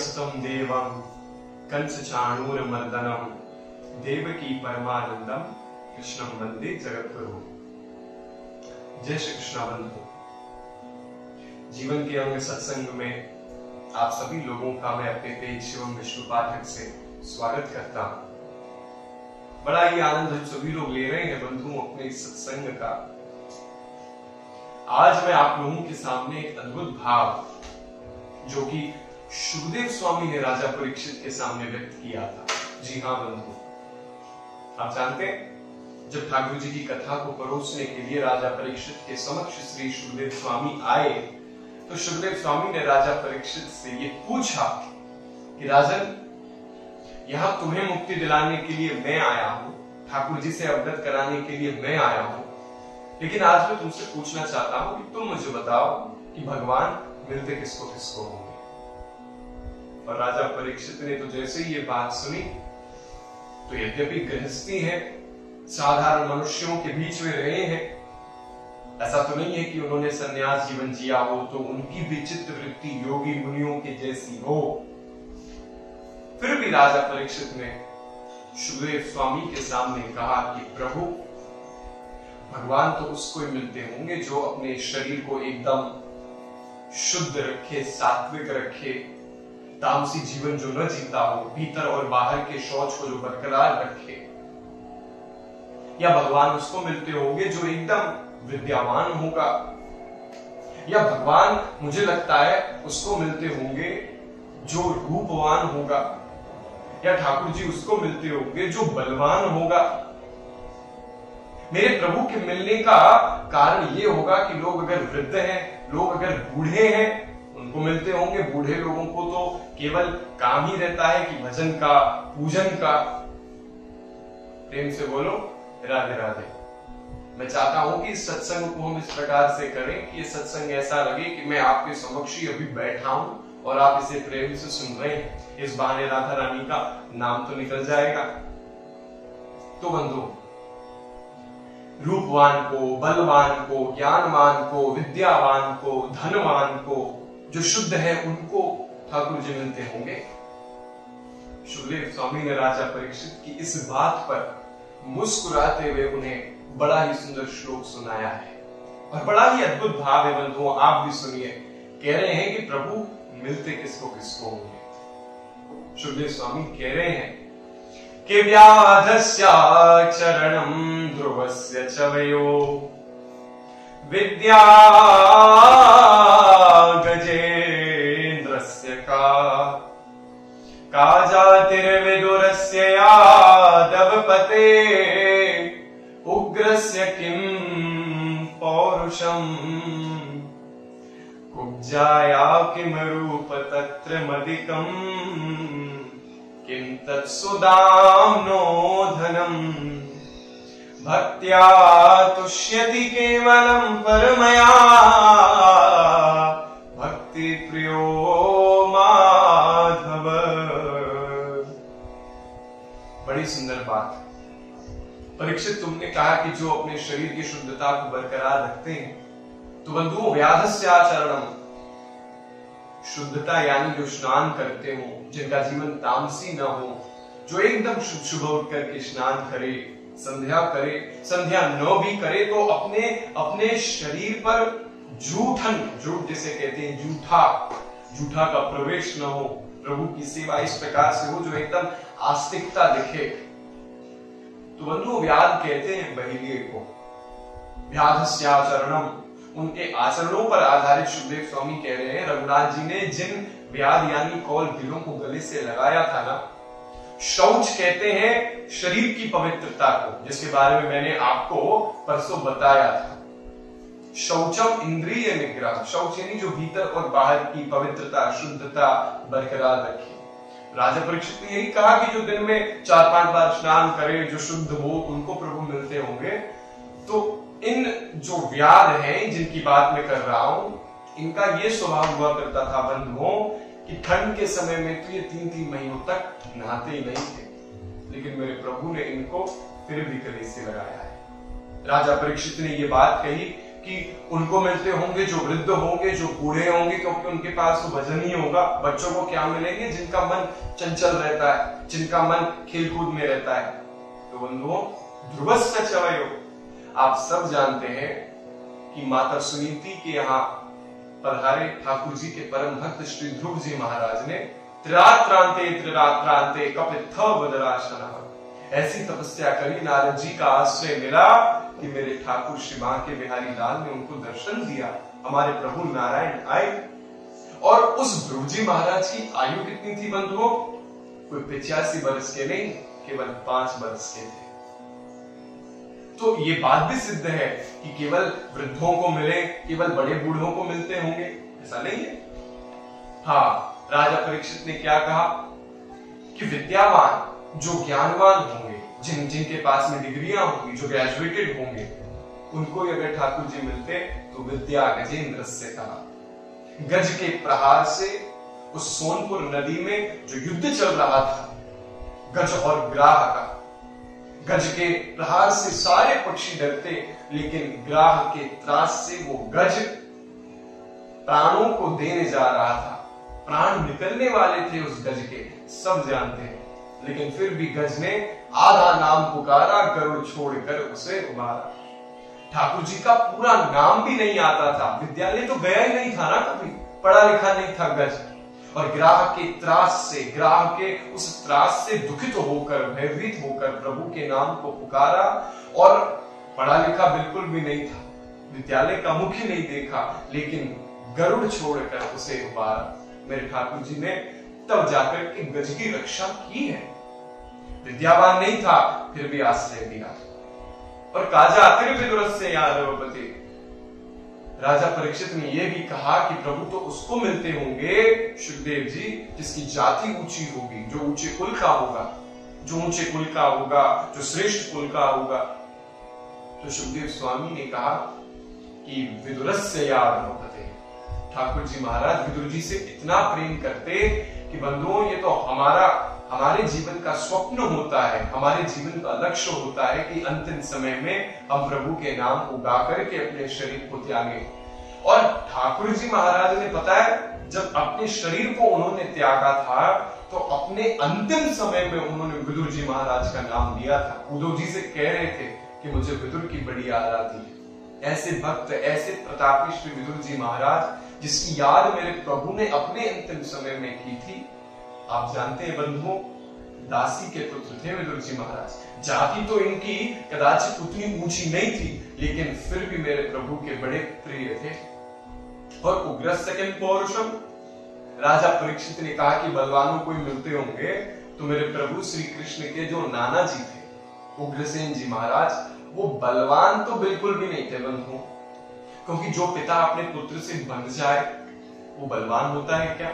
सुतम देवम कंस चाणूरमर्दनम देवकी परमानंदम कृष्णम वंदे जगद्गुरु। जय श्री कृष्ण बंधु। जीवन के अंग सत्संग में आप सभी लोगों का मैं अपने पेज शिवम विष्णु पाठक से स्वागत करता हूं। बड़ा ही आनंद हम सभी लोग ले रहे हैं बंधु अपने इस सत्संग का। आज मैं आप लोगों के सामने एक अद्भुत भाव जो कि शुकदेव स्वामी ने राजा परीक्षित के सामने व्यक्त किया था। जी हाँ बंधु, आप जानते हैं जब ठाकुर जी की कथा को परोसने के लिए राजा परीक्षित के समक्ष श्री शुकदेव स्वामी आए तो शुकदेव स्वामी ने राजा परीक्षित से ये पूछा कि राजन, यहां तुम्हें मुक्ति दिलाने के लिए मैं आया हूं, ठाकुर जी से अवगत कराने के लिए मैं आया हूं, लेकिन आज मैं तुमसे पूछना चाहता हूं कि तुम मुझे बताओ कि भगवान मिलते किसको किसको होंगे। और राजा परीक्षित ने तो जैसे ही ये बात सुनी तो यद्यपि गृहस्थी है, साधारण मनुष्यों के बीच में रहे हैं, ऐसा तो नहीं है कि उन्होंने सन्यास जीवन जिया हो तो उनकी भी चित्त वृत्ति योगी मुनियों के जैसी हो। फिर भी राजा परीक्षित ने शुकदेव स्वामी के सामने कहा कि प्रभु, भगवान तो उसको ही मिलते होंगे जो अपने शरीर को एकदम शुद्ध रखे, सात्विक रखे, तामसी जीवन जो न जीता हो, भीतर और बाहर के शौच को जो बरकरार रखे। या भगवान उसको मिलते होंगे जो एकदम विद्यावान होगा, या भगवान मुझे लगता है उसको मिलते होंगे जो रूपवान होगा, या ठाकुर जी उसको मिलते होंगे जो बलवान होगा। मेरे प्रभु के मिलने का कारण ये होगा कि लोग अगर वृद्ध हैं, लोग अगर बूढ़े हैं, उनको मिलते होंगे। बूढ़े लोगों को तो केवल काम ही रहता है कि भजन का, पूजन का। प्रेम से बोलो राधे राधे। मैं चाहता हूं कि इस सत्संग को हम इस प्रकार से करें कि ये सत्संग ऐसा लगे कि मैं आपके समक्ष ही अभी बैठा हूं और आप इसे प्रेम से सुन रहे हैं। इस बहाने राधा रानी का नाम तो निकल जाएगा। तो बंधु, रूपवान को, बलवान को, ज्ञानवान को, विद्यावान को, धनवान को, जो शुद्ध है उनको ठाकुर जी मिलते होंगे। शुकदेव स्वामी ने राजा परीक्षित की इस बात पर मुस्कुराते हुए उन्हें बड़ा ही सुंदर श्लोक सुनाया है और बड़ा ही अद्भुत भाव है बंधुओं, आप भी सुनिए। कह रहे हैं कि प्रभु मिलते किसको किसको होंगे। शुकदेव स्वामी कह रहे हैं कि व्याधस्य चरणम ध्रुवस्य च वयो विद्या गजेन्द्रस्य का जातिर्विदुरस्य यादवपते उग्रस्य किं पौरुषम् कुब्जाया किम रूप तत्र मदिकम् किं तत्सुदाम्नो धनम् भक्त्या तुष्यति केवलं परमया भक्ति प्रियो माधव। बड़ी सुंदर बात। परीक्षित, तुमने कहा कि जो अपने शरीर की शुद्धता को बरकरार रखते हैं, तो बंधुओं व्याधस्य आचरणम, शुद्धता यानी जो स्नान करते हो, जिनका जीवन तामसी न हो, जो एकदम शुभ उठ करके स्नान करे, संध्या करे, संध्या न भी करे तो अपने अपने शरीर पर जूठन, झूठ जिसे कहते हैं, जूठा का प्रवेश न हो, प्रभु की सेवा इस प्रकार से हो जो एकदम आस्तिकता दिखे। तो बंधु, व्याध कहते हैं बहिलिये को। व्याधस्य आचरणम, उनके आचरणों पर आधारित शुकदेव स्वामी कह रहे हैं, रघुनाथ जी ने जिन व्याध यानी कौल गिलों को गले से लगाया था ना, शौच कहते हैं शरीर की पवित्रता को, जिसके बारे में मैंने आपको परसों बताया था। शौचम इंद्रिय निग्रह, शौच यानी जो भीतर और बाहर की पवित्रता, शुद्धता बरकरार रखे। राजा परीक्षित ने यही कहा कि जो दिन में 4-5 बार स्नान करे, जो शुद्ध हो, उनको प्रभु मिलते होंगे। तो इन जो व्याध हैं जिनकी बात मैं कर रहा हूं, इनका ये स्वभाव हुआ करता था बंधुओं कि ठंड के समय में तो ये 3-3 महीनों तक नहाते ही नहीं थे, लेकिन मेरे प्रभु ने इनको फिर भी गले से लगाया है। राजा परीक्षित ने ये बात कही कि उनको मिलते होंगे जो वृद्ध होंगे, जो बूढ़े होंगे, क्योंकि उनके पास तो वजन ही होगा। बच्चों को क्या मिलेंगे? जिनका मन चंचल रहता है, जिनका मन खेलकूद में रहता है। तो बंधुओं, ध्रुवस्य च वयो, आप सब जानते हैं कि माता सुनीति के यहाँ पधारे ठाकुर जी के परम भक्त श्री ध्रुव जी महाराज ने त्रिरात्रांते कपित्थ वदराशनः ऐसी तपस्या करी, नारद जी का आश्रय मिला कि मेरे ठाकुर श्री बांके बिहारी लाल ने उनको दर्शन दिया। हमारे प्रभु नारायण आए और उस ध्रुव जी महाराज की आयु कितनी थी बंधुओं? कोई 85 वर्ष के नहीं, केवल 5 वर्ष के थे। तो ये बात भी सिद्ध है कि केवल वृद्धों को मिले, केवल बड़े बूढ़ों को मिलते होंगे, ऐसा नहीं है। हाँ, राजा परीक्षित ने क्या कहा कि विद्यावान, जो ज्ञानवान होंगे, जिनके पास में डिग्रियां होंगी, जो ग्रेजुएटेड होंगे, उनको अगर ठाकुर जी मिलते तो विद्या गजेंद्र से कहा। गज के प्रहार से उस सोनपुर नदी में जो युद्ध चल रहा था, गज और ग्राह का, गज के प्रहार से सारे पक्षी डरते, लेकिन ग्राह के त्रास से वो गज प्राणों को देने जा रहा था। प्राण निकलने वाले थे उस गज के, सब जानते हैं, लेकिन फिर भी गज ने आधा नाम पुकारा, गरुड़ छोड़कर उसे उबारा। ठाकुर जी का पूरा नाम भी नहीं आता था, विद्यालय तो गया ही नहीं था ना, कभी पढ़ा लिखा नहीं था गज। और ग्राह के त्रास से, ग्राह के उस त्रास से दुखित होकर, भयभीत होकर प्रभु के नाम को पुकारा। और पढ़ा लिखा बिल्कुल भी नहीं था, विद्यालय का मुख ही नहीं देखा, लेकिन गरुड़ छोड़कर उसे उबारा। मेरे ठाकुर जी ने तब जाकर के गज की रक्षा की है। विद्यावान नहीं था, फिर भी आश्रय दिया। और काजा विदुरस्य यादवपति, राजा परीक्षित ने यह भी कहा कि प्रभु तो उसको मिलते होंगे सुखदेव जी जिसकी जाति ऊंची होगी, जो ऊंचे कुल का होगा, जो ऊंचे कुल का होगा, जो श्रेष्ठ कुल का होगा। तो सुखदेव स्वामी ने कहा कि विदुरस्य यादवपति, ठाकुर जी महाराज विदुर जी से इतना प्रेम करते कि बंधुओं, ये तो हमारे जीवन का स्वप्न होता है, हमारे जीवन का लक्ष्य होता है कि अंतिम समय में हम प्रभु के नाम को गा करके अपने शरीर को त्यागे। और ठाकुर जी महाराज ने, पता है, जब अपने शरीर को उन्होंने त्यागा था तो अपने अंतिम समय में उन्होंने विदुर जी महाराज का नाम लिया था। उद्धव जी से कह रहे थे कि मुझे विदुर की बड़ी याद आती है। ऐसे भक्त, ऐसे प्रतापी श्री विदुर जी महाराज, जिसकी याद मेरे प्रभु ने अपने अंतिम समय में की थी। आप जानते हैं बंधुओं, दासी के पुत्र थे विदुर जी महाराज। जाति तो इनकी कदाचित उतनी ऊंची नहीं थी, लेकिन फिर भी मेरे प्रभु के बड़े प्रिय थे। और उग्रस्य किम पौरुषम, राजा परीक्षित ने कहा कि बलवानों को मिलते होंगे तो मेरे प्रभु श्री कृष्ण के जो नाना जी थे, उग्रसेन जी महाराज, वो बलवान तो बिल्कुल भी नहीं थे बंधुओं, क्योंकि जो पिता अपने पुत्र से बंध जाए वो बलवान होता है क्या?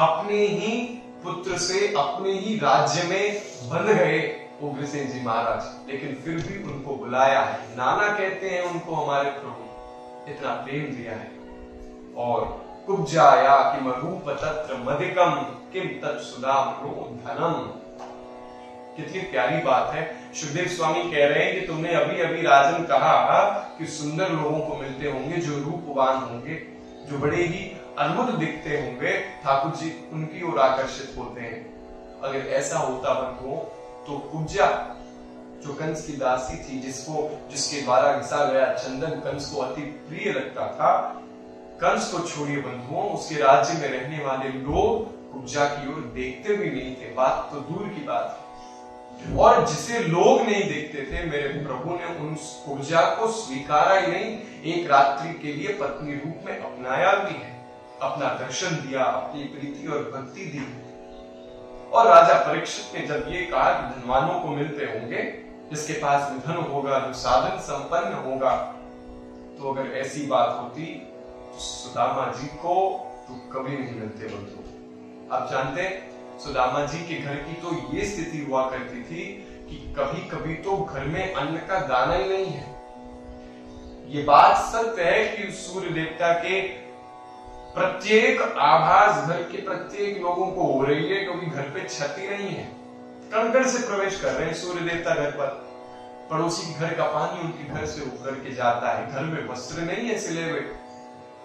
अपने ही पुत्र से अपने ही राज्य में बंध गए उग्रसेन जी महाराज, लेकिन फिर भी उनको बुलाया है, नाना कहते हैं उनको हमारे प्रभु, इतना प्रेम दिया है। और कुब्जाया किम रूप तत्र मदिकम किम तत्सुदाम्रो धनम, कितनी प्यारी बात है। सुखदेव स्वामी कह रहे हैं कि तुमने अभी अभी राजन कहा कि सुंदर लोगों को मिलते होंगे, जो रूपवान होंगे, जो बड़े ही अद्भुत दिखते होंगे, ठाकुर जी उनकी ओर आकर्षित होते हैं। अगर ऐसा होता बंधुओं तो कुब्जा, जो कंस की दासी थी, जिसके द्वारा घिसा गया चंदन कंस को अति प्रिय लगता था, कंस को छोड़िए बंधुओं, उसके राज्य में रहने वाले लोग कुब्जा की ओर देखते भी नहीं थे, बात तो दूर की बात है। और जिसे लोग नहीं देखते थे, मेरे प्रभु ने उन कुब्जा को स्वीकारा ही नहीं, एक रात्रि के लिए पत्नी रूप में अपनाया भी है, अपना दर्शन दिया, अपनी प्रीति और भक्ति दी। और राजा परीक्षित ने जब ये कहा कि धनवानों को मिलते होंगे, जिसके पास में धन होगा, जो साधन संपन्न होगा, तो अगर ऐसी बात होती तो सुदामा जी को तो कभी नहीं मिलते बंधु। आप जानते हैं सुदामा जी के घर की तो ये स्थिति हुआ करती थी कि कभी कभी तो घर में अन्न का दाना ही नहीं है। ये बात सत्य है कि सूर्य देवता के प्रत्येक आभास घर के प्रत्येक लोगों को हो रही है, क्योंकि घर पे छत ही नहीं है, कंकड़ से प्रवेश कर रहे हैं सूर्य देवता घर पर। पड़ोसी के घर का पानी उनके घर से उतर के जाता है, घर में वस्त्र नहीं है सिले हुए,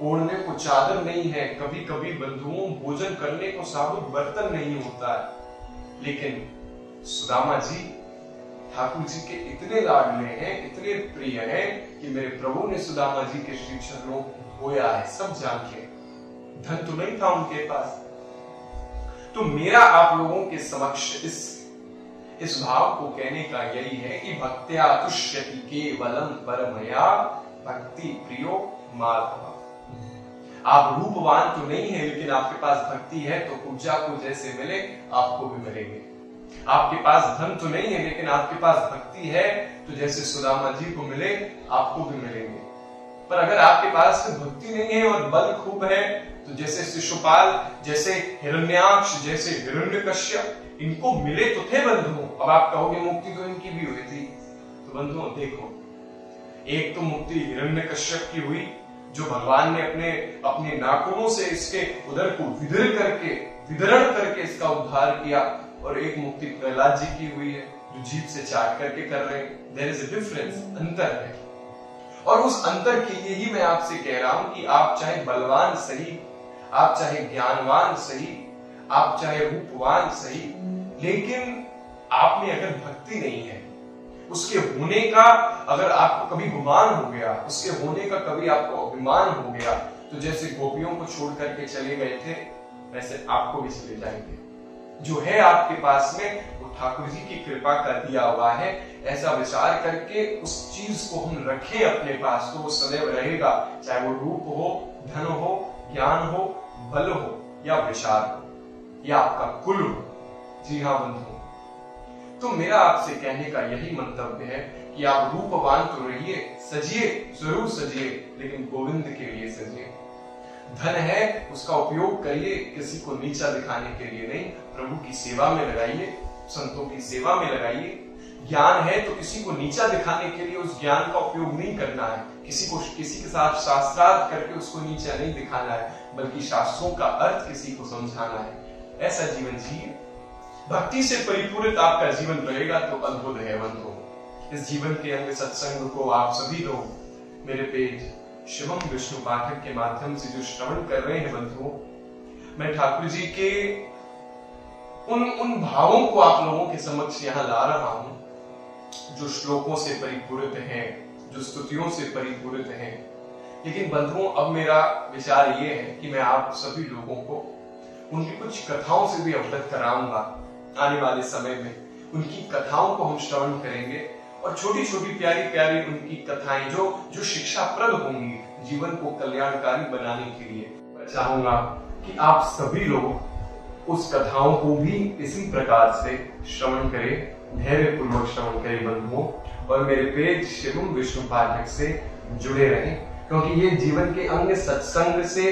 ओढ़ने को चादर नहीं है, कभी कभी बंधुओं भोजन करने को साबुत बर्तन नहीं होता है। लेकिन सुदामा जी ठाकुर जी के इतने लाडले हैं, इतने प्रिय हैं कि मेरे प्रभु ने सुदामा जी के श्री चरणों को धोया है, सब जान के। धन तो नहीं था उनके पास। तो मेरा आप लोगों के समक्ष इस भाव को कहने का यही है कि भक्त्या तुष्यति केवलम परमया भक्ति प्रियो माधव। आप रूपवान तो नहीं है, लेकिन आपके पास भक्ति है तो पूजा को जैसे मिले आपको भी मिलेंगे। आपके पास धन तो नहीं है, लेकिन आपके पास भक्ति है तो जैसे सुदामा जी को मिले आपको भी मिलेंगे। पर अगर आपके पास भक्ति नहीं है और बल खूब है तो जैसे शिशुपाल, जैसे हिरण्याक्ष, जैसे हिरण्यकश्यप, इनको मिले तो थे बंधुओं। अब आप कहोगे मुक्ति तो इनकी भी हुई थी। तो बंधुओं देखो, एक तो मुक्ति हिरण्यकश्यप की हुई जो भगवान ने अपने नाखूनों से इसके उदर को विदरण करके इसका उद्धार किया, और एक मुक्ति प्रहलाद जी की हुई है जो जीभ से चाट करके कर रहे हैं। देयर इज अ डिफरेंस, अंतर है। और उस अंतर के लिए ही मैं आपसे कह रहा हूं कि आप चाहे बलवान सही, आप चाहे ज्ञानवान सही, आप चाहे रूपवान सही, लेकिन आप में अगर भक्ति नहीं है, उसके होने का अगर आपको कभी गुमान हो गया, उसके होने का कभी आपको अभिमान हो गया, तो जैसे गोपियों को छोड़ करके चले गए थे वैसे आपको भी चले जाएंगे। जो है आपके पास में वो ठाकुर जी की कृपा का दिया हुआ है। ऐसा विचार करके उस चीज को हम रखें अपने पास तो वो सदैव रहेगा, चाहे वो रूप हो, धन हो, ज्ञान हो, बल हो या विचार हो या आपका कुल हो। जी हाँ बंधुओं, तो मेरा आपसे कहने का यही मंतव्य है कि आप रूपवान तो रहिए, सजिए, जरूर सजिए, लेकिन गोविंद के लिए सजिए। धन है उसका उपयोग करिए, किसी को नीचा दिखाने के लिए नहीं, प्रभु की सेवा में लगाइए, संतों की सेवा में लगाइए। ज्ञान है तो किसी को नीचा दिखाने के लिए उस ज्ञान का उपयोग नहीं करना है, किसी के साथ शास्त्रार्थ करके उसको नीचा नहीं दिखाना है, बल्कि शास्त्रों का अर्थ किसी को समझाना है। ऐसा जीवन जिए, भक्ति से परिपूरित आपका जीवन रहेगा तो अद्भुत है बंधुओं। इस जीवन के अंग सत्संग को आप सभी लोग मेरे पेज शिवम विष्णु पाठक के माध्यम से जो श्रवण कर रहे हैं बंधुओं, मैं ठाकुर जी के उन भावों को आप लोगों के समक्ष यहाँ ला रहा हूं जो श्लोकों से परिपूरित हैं, जो स्तुतियों से परिपूरित हैं। लेकिन बंधुओं, अब मेरा विचार ये है कि मैं आप सभी लोगों को उनकी कुछ कथाओं से भी अवगत कराऊंगा। आने वाले समय में उनकी कथाओं को हम श्रवण करेंगे और छोटी छोटी प्यारी प्यारी उनकी कथाएं जो शिक्षाप्रद होंगी, जीवन को कल्याणकारी बनाने के लिए। मैं चाहूंगा कि आप सभी लोग उस कथाओं को भी इसी प्रकार से श्रवण करें, धैर्य पूर्वक श्रवण करें बंधुओं, और मेरे पेज शिवम विष्णु पाठक से जुड़े रहें, क्योंकि ये जीवन के अंग सत्संग से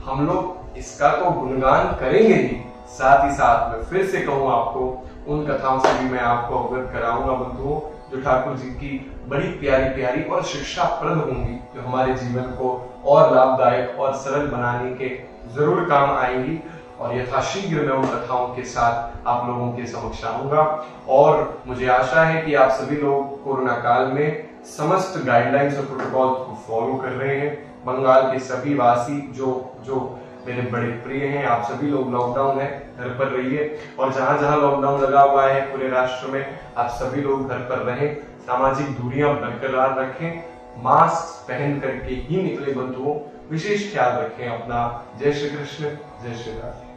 हम लोग इसका तो गुणगान करेंगे ही, साथ ही साथ में फिर से कहूँ आपको उन कथाओं से भी मैं आपको अवगत कराऊंगा बंधुओं, जो ठाकुर जी की बड़ी प्यारी प्यारी और शिक्षाप्रद होंगी, जो हमारे जीवन को और लाभदायक और सरल बनाने के जरूर काम आएंगी। और यथाशीघ्र मैं उन कथाओं के साथ आप लोगों के समक्ष आऊंगा। और मुझे आशा है कि आप सभी लोग कोरोना काल में समस्त गाइडलाइंस और प्रोटोकॉल को फॉलो कर रहे हैं। बंगाल के सभी वासी जो मेरे बड़े प्रिय हैं, आप सभी लोग लॉकडाउन है, घर पर रहिए, और जहां जहां लॉकडाउन लगा हुआ है पूरे राष्ट्र में, आप सभी लोग घर पर रहें, सामाजिक दूरियां बरकरार रखें, मास्क पहन करके ही निकले बंधुओं, विशेष ख्याल रखें अपना। जय श्री कृष्ण, जय श्री राम।